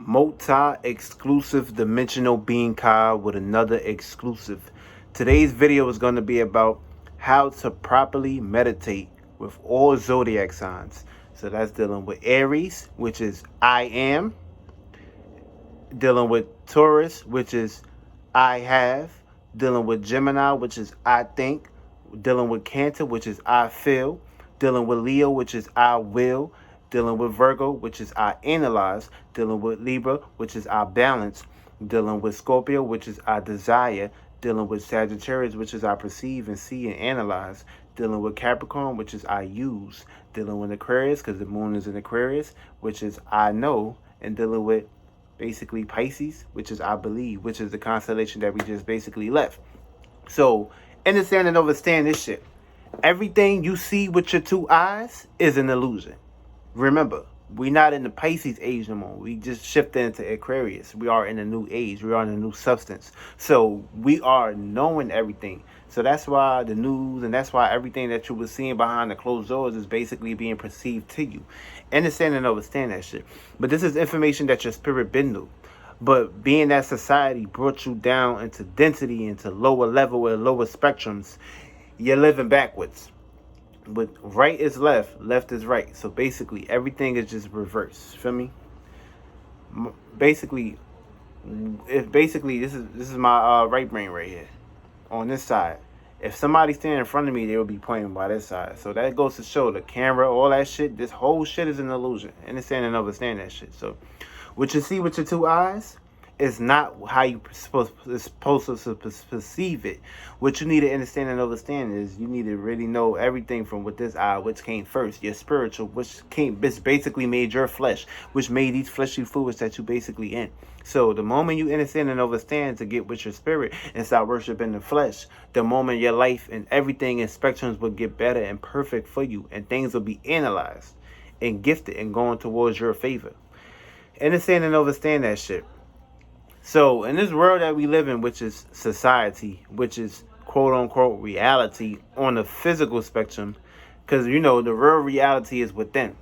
multi-exclusive dimensional beenkha with another exclusive. Today's video is going to be about how to properly meditate with all zodiac signs. So that's dealing with Aries, which is I am, dealing with Taurus, which is I have, dealing with Gemini, which is I think, dealing with Cancer, which is I feel, dealing with Leo, which is I will, dealing with Virgo, which is I analyze, dealing with Libra, which is I balance, dealing with Scorpio, which is I desire, dealing with Sagittarius, which is I perceive and see and analyze, dealing with Capricorn, which is I use, dealing with Aquarius, because the moon is in Aquarius, which is I know, and dealing with basically Pisces, which is I believe, which is the constellation that we just basically left. So understand and understand this shit. Everything you see with your two eyes is an illusion. Remember, we're not in the Pisces age no more. We just shifted into Aquarius. We are in a new age. We are in a new substance. So we are knowing everything. So that's why the news and that's why everything that you were seeing behind the closed doors is basically being perceived to you. Understand and understand that shit. But this is information that your spirit been knew. But being that society brought you down into density, into lower level and lower spectrums, you're living backwards. But right is left, left is right. So basically, everything is just reverse. Feel me? Basically, this is my right brain right here, on this side. If somebody standing in front of me, they will be pointing by this side. So that goes to show the camera, all that shit. This whole shit is an illusion. Understand and understand that shit. So what you see with your two eyes is not how you supposed to perceive it. What you need to understand and understand is you need to really know everything from with this eye, which came first, your spiritual, which basically made your flesh, which made these fleshly fluids that you basically in. So the moment you understand and understand to get with your spirit and start worshiping the flesh, the moment your life and everything in spectrums will get better and perfect for you, and things will be analyzed and gifted and going towards your favor. Understand and understand that shit. So in this world that we live in, which is society, which is quote unquote reality on the physical spectrum, because the real reality is within.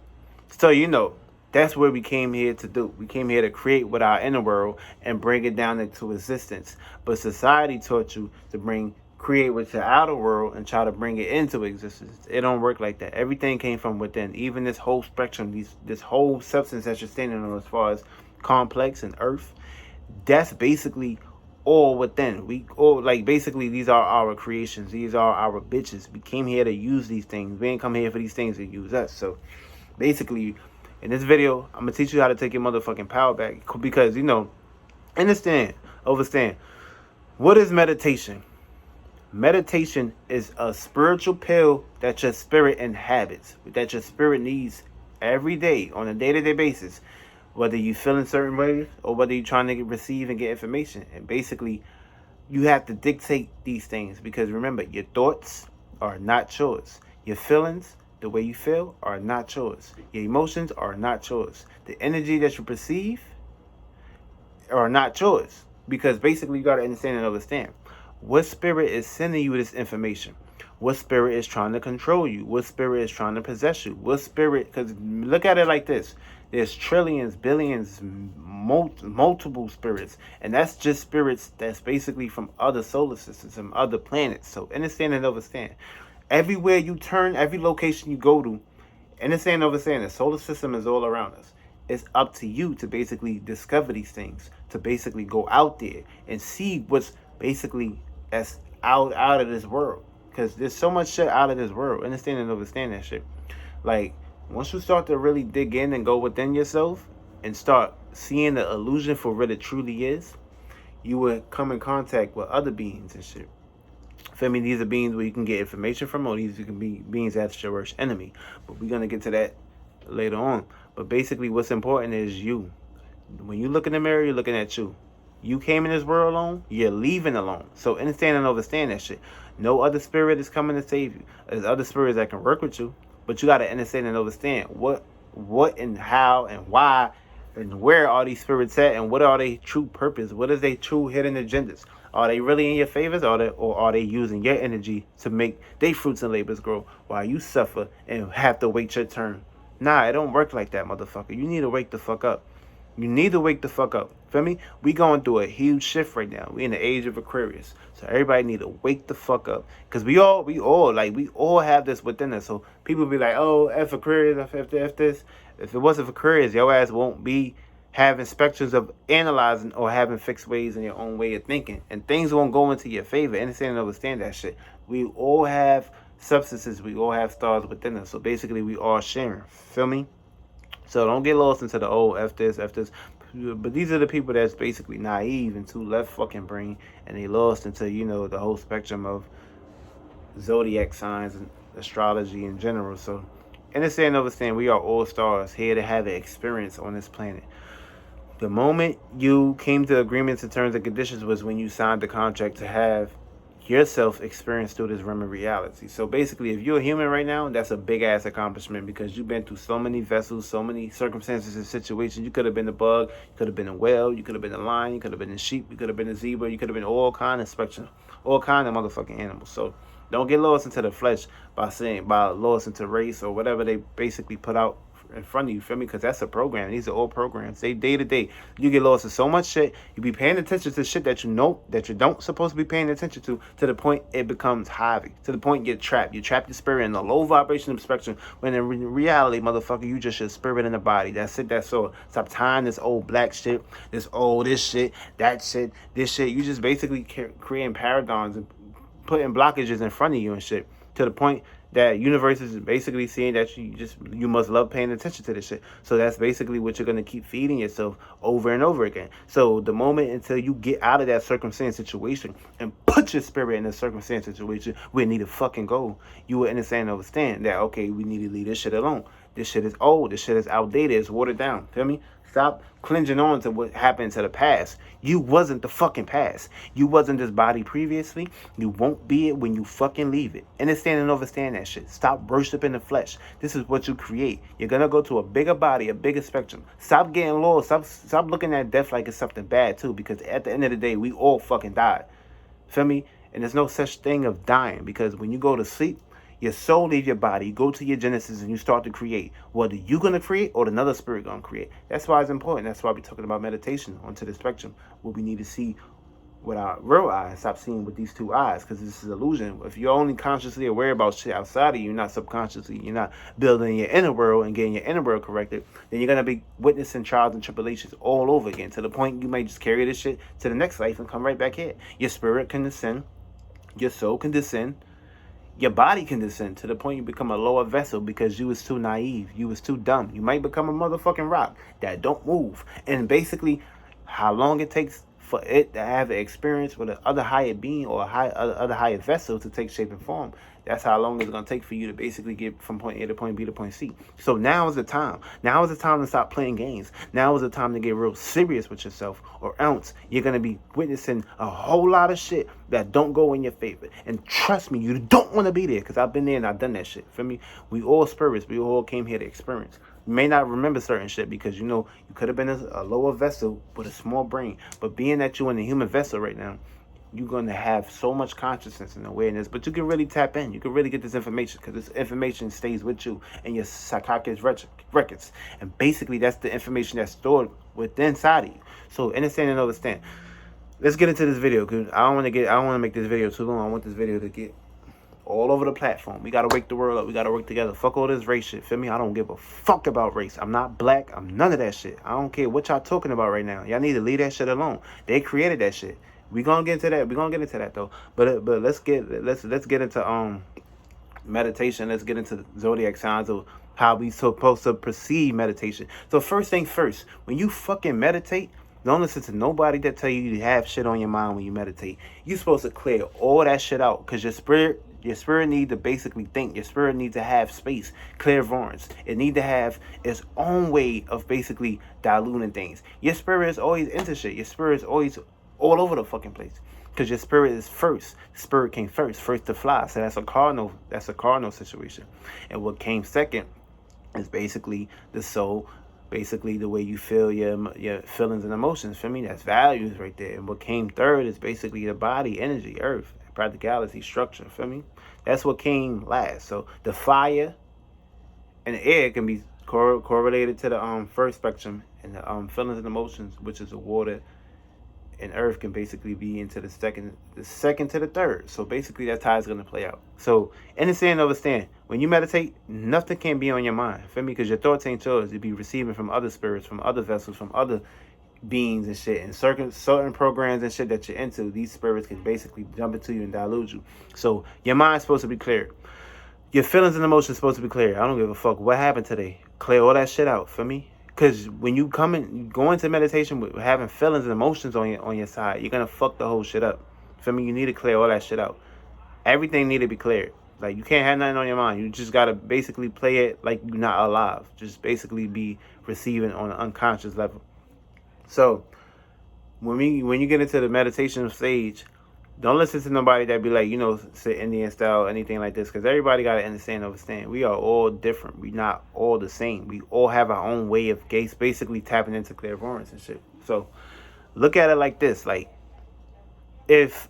So that's what we came here to do. We came here to create with our inner world and bring it down into existence. But society taught you to create with your outer world and try to bring it into existence. It don't work like that. Everything came from within. Even this whole spectrum, this whole substance that you're standing on, as far as complex and earth, that's basically all within. Basically these are our creations. These are our bitches. We came here to use these things. We ain't come here for these things to use us. So basically, in this video, I'm gonna teach you how to take your motherfucking power back. Because understand. What is meditation? Meditation is a spiritual pill that your spirit inhabits, that your spirit needs every day on a day-to-day basis. Whether you feeling certain ways or whether you're trying to receive and get information. And basically, you have to dictate these things. Because remember, your thoughts are not yours. Your feelings, the way you feel, are not yours. Your emotions are not yours. The energy that you perceive are not yours. Because basically, you got to understand and understand. What spirit is sending you this information? What spirit is trying to control you? What spirit is trying to possess you? What spirit? Because look at it like this. There's trillions, billions, multiple spirits. And that's just spirits that's basically from other solar systems, from other planets. So understand and understand. Everywhere you turn, every location you go to, understand and understand the solar system is all around us. It's up to you to basically discover these things, to basically go out there and see what's basically that's out of this world. Because there's so much shit out of this world. Understand and understand that shit. Like, once you start to really dig in and go within yourself and start seeing the illusion for what it truly is, you will come in contact with other beings and shit. Feel me? These are beings where you can get information from, or these can be beings that's your worst enemy. But we're going to get to that later on. But basically, what's important is you. When you look in the mirror, you're looking at you. You came in this world alone, you're leaving alone. So understand and understand that shit. No other spirit is coming to save you. There's other spirits that can work with you. But you got to understand and understand what and how and why and where are these spirits at, and what are their true purpose? What is their true hidden agendas? Are they really in your favors, or are they using your energy to make their fruits and labors grow while you suffer and have to wait your turn? Nah, it don't work like that, motherfucker. You need to wake the fuck up. You need to wake the fuck up. Feel me? We going through a huge shift right now. We in the age of Aquarius. So everybody need to wake the fuck up. Because we all have this within us. So people be like, oh, F Aquarius, F this. If it wasn't for Aquarius, your ass won't be having spectrums of analyzing or having fixed ways in your own way of thinking. And things won't go into your favor. Understand and understand that shit. We all have substances. We all have stars within us. So basically, we all sharing. Feel me? So don't get lost into the F this. But these are the people that's basically naive and too left fucking brain, and they lost into, you know, the whole spectrum of Zodiac signs and astrology in general. So understand, we are all stars here to have an experience on this planet. The moment you came to agreements and terms and conditions was when you signed the contract to have yourself experience through this realm of reality. So basically, if you're a human right now, that's a big ass accomplishment, because you've been through so many vessels, so many circumstances and situations. You could have been a bug, you could have been a whale, you could have been a lion, you could have been a sheep, you could have been a zebra, you could have been all kind of spectrum, all kind of motherfucking animals. So don't get lost into the flesh by lost into race or whatever they basically put out in front of you, feel me? Because that's a program. These are all programs. They day to day. You get lost in so much shit. You be paying attention to shit that you know that you don't supposed to be paying attention to the point it becomes heavy. To the point you get trapped. You trap your spirit in the low vibration spectrum, when in reality, motherfucker, you just your spirit in the body. That's it. That's all. Stop tying this old black shit, this shit, that shit, this shit. You just basically creating paradigms and putting blockages in front of you and shit, to the point that universe is basically seeing that you must love paying attention to this shit. So that's basically what you're going to keep feeding yourself over and over again. So the moment until you get out of that circumstance situation and put your spirit in a circumstance situation where it need to fucking go, you will understand that, okay, we need to leave this shit alone. This shit is old. This shit is outdated. It's watered down. Feel me? Stop clinging on to what happened to the past. You wasn't the fucking past. You wasn't this body previously. You won't be it when you fucking leave it. Understand and understand that shit. Stop worshiping the flesh. This is what you create. You're gonna go to a bigger body, a bigger spectrum. Stop getting lost. Stop looking at death like it's something bad too, because at the end of the day, we all fucking died. Feel me? And there's no such thing of dying, because when you go to sleep, your soul leave your body, you go to your genesis, and you start to create. Whether you're going to create or another spirit going to create. That's why it's important. That's why we're talking about meditation onto the spectrum, where we need to see with our real eyes. Stop seeing with these two eyes, because this is illusion. If you're only consciously aware about shit outside of you, not subconsciously, you're not building your inner world and getting your inner world corrected, then you're going to be witnessing trials and tribulations all over again, to the point you may just carry this shit to the next life and come right back here. Your spirit can descend. Your soul can descend. Your body can descend to the point you become a lower vessel, because you was too naive. You was too dumb. You might become a motherfucking rock that don't move. And basically, how long it takes for it to have an experience with another higher being or other higher vessel to take shape and form, that's how long it's going to take for you to basically get from point A to point B to point C. So now is the time. Now is the time to stop playing games. Now is the time to get real serious with yourself, or else you're going to be witnessing a whole lot of shit that don't go in your favor. And trust me, you don't want to be there, because I've been there and I've done that shit. Feel me? We all spirits. We all came here to experience. You may not remember certain shit, because, you know, you could have been a lower vessel with a small brain. But being that you're in a human vessel right now, you're going to have so much consciousness and awareness, but you can really tap in. You can really get this information, because this information stays with you in your psychiatrist records. And basically, that's the information that's stored within inside of you. So understand and understand. Let's get into this video, because I don't want to make this video too long. I want this video to get all over the platform. We got to wake the world up. We got to work together. Fuck all this race shit. Feel me? I don't give a fuck about race. I'm not black. I'm none of that shit. I don't care what y'all talking about right now. Y'all need to leave that shit alone. They created that shit. We gonna get into that. We gonna get into that though. But let's get into meditation. Let's get into zodiac signs of how we supposed to perceive meditation. So first thing first, when you fucking meditate, don't listen to nobody that tell you have shit on your mind when you meditate. You supposed to clear all that shit out, because your spirit need to basically think. Your spirit needs to have space, clairvoyance. It need to have its own way of basically diluting things. Your spirit is always into shit. Your spirit is always all over the fucking place, because your spirit is first. Spirit came first to fly. So that's a cardinal situation. And what came second is basically the soul, basically the way you feel your feelings and emotions. For me, that's values right there. And what came third is basically the body, energy, earth, practicality, structure. For me, that's what came last. So the fire and the air can be correlated to the first spectrum, And the feelings and emotions, which is the water and earth, can basically be into the second to the third. So basically that's how it's going to play out. So understand and understand, when you meditate, nothing can be on your mind, feel me? Because your thoughts ain't yours. You be receiving from other spirits, from other vessels, from other beings and shit, and certain programs and shit that you're into. These spirits can basically jump into you and dilute you. So your mind's supposed to be clear. Your feelings and emotions supposed to be clear. I don't give a fuck what happened today. Clear all that shit out, feel me? Because when you go into meditation with having feelings and emotions on your side, you're gonna fuck the whole shit up. Feel me? You need to clear all that shit out. Everything need to be cleared. Like, you can't have nothing on your mind. You just gotta basically play it like you're not alive. Just basically be receiving on an unconscious level. So when you get into the meditation stage, don't listen to nobody that be like, sit Indian style, anything like this, because everybody got to understand and understand. We are all different. We not all the same. We all have our own way of basically tapping into clairvoyance and shit. So look at it like this. Like, if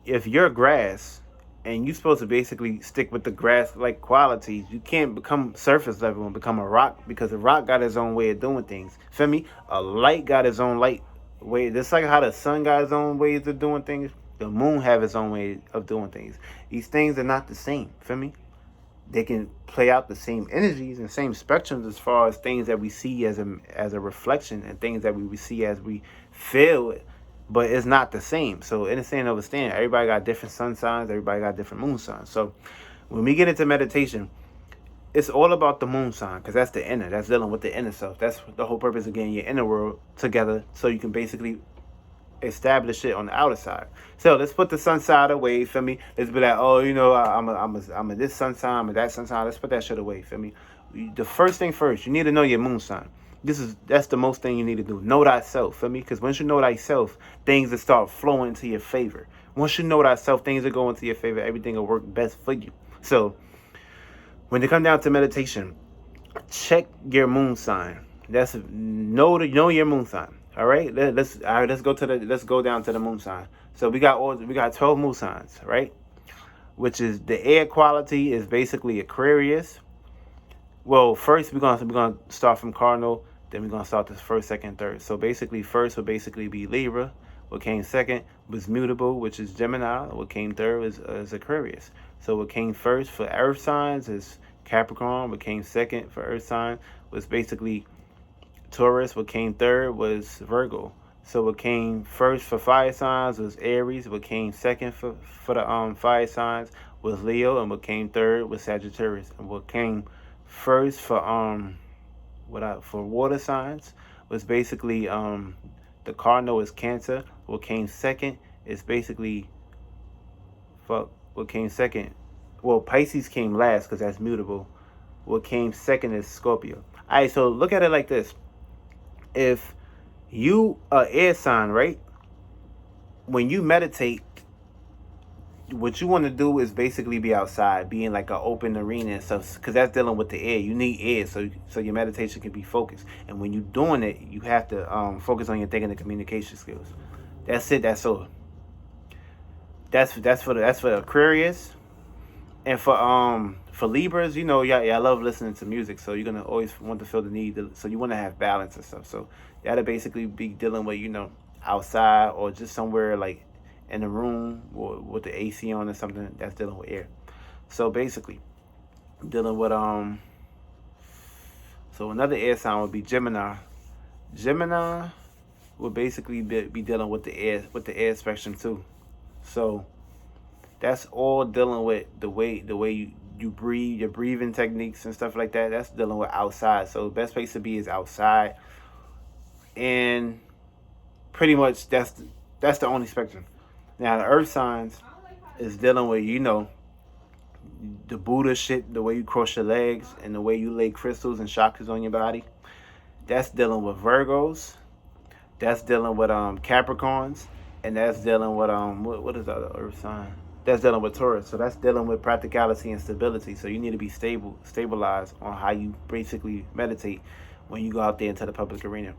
you're grass and you're supposed to basically stick with the grass-like qualities, you can't become surface level and become a rock, because a rock got his own way of doing things. Feel me? A light got his own light way. Just like how the sun got his own ways of doing things, the moon have its own way of doing things. These things are not the same. Feel me? They can play out the same energies and same spectrums as far as things that we see as a reflection, and things that we see as we feel it, but it's not the same. So understand and understand, everybody got different sun signs, everybody got different moon signs. So when we get into meditation, it's all about the moon sign, because that's the inner. That's dealing with the inner self. That's the whole purpose of getting your inner world together, so you can basically establish it on the outer side. So let's put the sun side away, feel me? Let's be like, I'm a this sun sign, I'm a that sun sign. Let's put that shit away, feel me? The first thing first, you need to know your moon sign. That's the most thing you need to do. Know thyself, feel me? Because once you know thyself, things will start flowing into your favor. Once you know thyself, things will go into your favor. Everything will work best for you. So when it comes down to meditation, check your moon sign. That's know your moon sign. All right, let's go down to the moon sign. So we got 12 moon signs, right? Which is the air quality is basically Aquarius. Well, first we're gonna start from cardinal, then we're gonna start this first, second, third. So basically, first will basically be Libra. What came second was mutable, which is Gemini. What came third is Aquarius. So what came first for earth signs is Capricorn. What came second for earth sign was basically Taurus. What came third was Virgo. So what came first for fire signs was Aries. What came second for the fire signs was Leo, and what came third was Sagittarius. And what came first for water signs was basically the cardinal is Cancer. What came second is basically what came second. Well, Pisces came last because that's mutable. What came second is Scorpio. All right, so look at it like this. If you are air sign, right? When you meditate, what you want to do is basically be outside, be in like an open arena and stuff, because that's dealing with the air. You need air so your meditation can be focused. And when you're doing it, you have to focus on your thinking and communication skills. That's it. That's all. That's for Aquarius. And for Libras, y'all love listening to music, so you're gonna always want to feel the need so you want to have balance and stuff. So that'll basically be dealing with outside, or just somewhere like in a room or with the AC on or something that's dealing with air. So basically dealing with so another air sign would be Gemini. Gemini would basically be dealing with the air spectrum too. So that's all dealing with the way you breathe, your breathing techniques and stuff like that. That's dealing with outside. So the best place to be is outside, and pretty much that's the only spectrum. Now the earth signs is dealing with the Buddha shit, the way you cross your legs and the way you lay crystals and chakras on your body. That's dealing with Virgos. That's dealing with Capricorns, and that's dealing with what is the other earth sign? That's dealing with Taurus. So that's dealing with practicality and stability. So you need to be stabilized on how you basically meditate when you go out there into the public arena.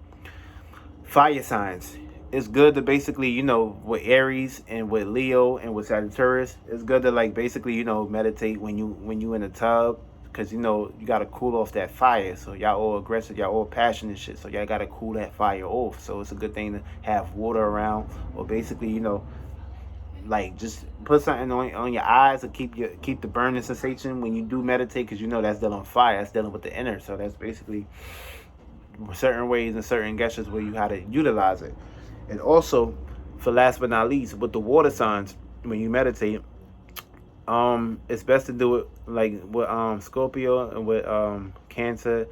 Fire signs. It's good to basically, with Aries and with Leo and with Sagittarius, it's good to basically, meditate when you in a tub because you know you gotta cool off that fire. So y'all all aggressive, y'all all passionate shit. So y'all gotta cool that fire off. So it's a good thing to have water around, or basically, you know, like just put something on your eyes to keep the burning sensation when you do meditate, because you know that's dealing with fire, that's dealing with the inner. So that's basically certain ways and certain gestures where you how to utilize it. And also, for last but not least, with the water signs, when you meditate, it's best to do it like with Scorpio and with Cancer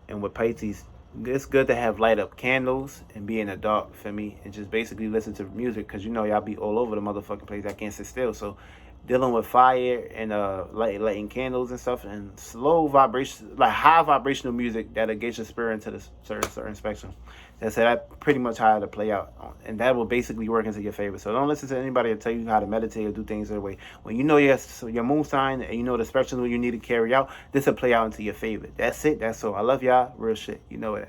and with Pisces. It's good to have light up candles and be in the dark for me, and just basically listen to music, because you know y'all be all over the motherfucking place. I can't sit still. So dealing with fire and lighting candles and stuff, and slow vibration, like high vibrational music that'll get your spirit into the certain spectrum. That's pretty much how to play out, and that will basically work into your favor. So don't listen to anybody that tell you how to meditate or do things that way. When you know your moon sign and you know the spectrum where you need to carry out, this will play out into your favor. That's it. That's all. I love y'all. Real shit. You know that.